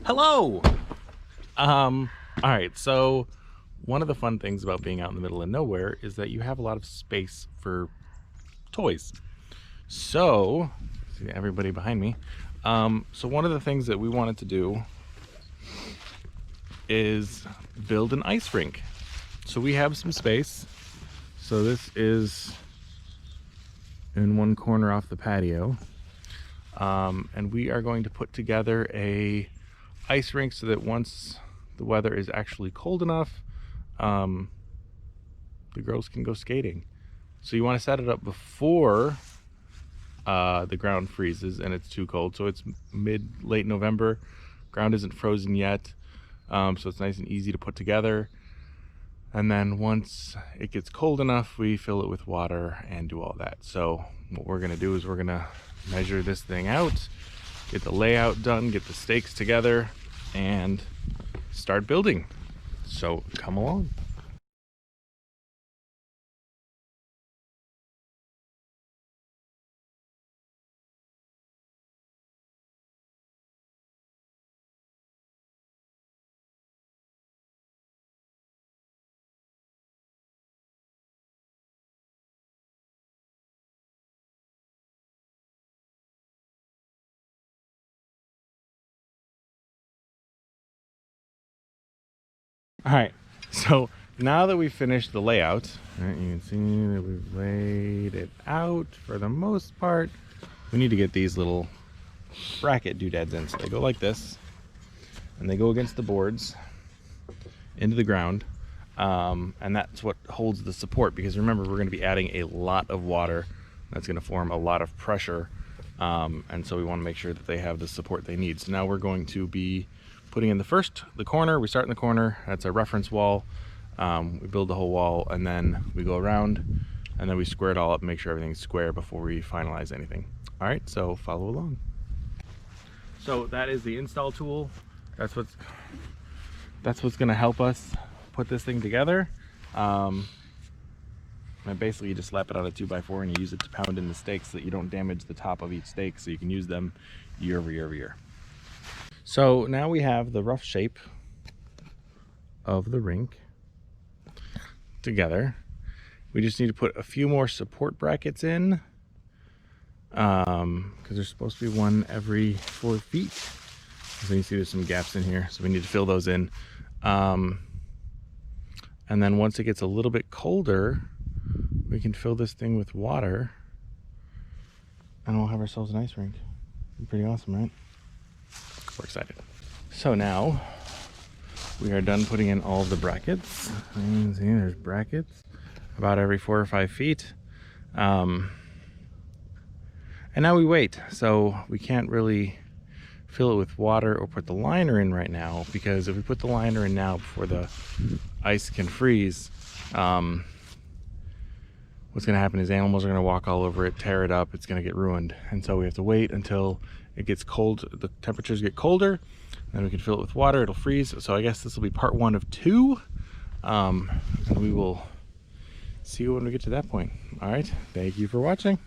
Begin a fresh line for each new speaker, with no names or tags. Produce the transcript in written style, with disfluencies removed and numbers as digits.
Hello! All right, so one of the fun things about being out in the middle of nowhere is that you have a lot of space for toys. So, see everybody behind me. So one of the things that we wanted to do is build an ice rink. So we have some space. So this is in one corner off the patio. And we are going to put together a ice rink so that once the weather is actually cold enough, the girls can go skating. So you want to set it up before the ground freezes and it's too cold. So it's late November, ground isn't frozen yet, so it's nice and easy to put together. And then once it gets cold enough, we fill it with water and do all that. So what we're gonna do is we're gonna measure this thing out, get the layout done, get the stakes together, and start building. So come along. All right, so now that we've finished the layout, right, you can see that we've laid it out for the most part. We need to get these little bracket doodads in. So they go like this, and they go against the boards into the ground, and that's what holds the support, because remember, we're going to be adding a lot of water. That's going to form a lot of pressure, and so we want to make sure that they have the support they need. So now we're going to be putting in the corner. We start in the corner. That's a reference wall. We build the whole wall, and then we go around, and then we square it all up, make sure everything's square before we finalize anything. All right, so follow along. So that is the install tool. That's what's going to help us put this thing together. And basically you just slap it on a 2x4 and you use it to pound in the stakes so that you don't damage the top of each stake, so you can use them year over year over year. So now we have the rough shape of the rink together. We just need to put a few more support brackets in, because there's supposed to be one every 4 feet. So you see there's some gaps in here, so we need to fill those in. And then once it gets a little bit colder, we can fill this thing with water, and we'll have ourselves an ice rink. Pretty awesome, right? We're excited. So now we are done putting in all the brackets. You can see there's brackets about every 4 or 5 feet. And now we wait. So we can't really fill it with water or put the liner in right now, because if we put the liner in now before the ice can freeze, what's going to happen is animals are going to walk all over it, tear it up, it's going to get ruined. And so we have to wait until it gets cold, the temperatures get colder, then we can fill it with water, it'll freeze. So I guess this will be part 1 of 2, and we will see you when we get to that point. All right, thank you for watching.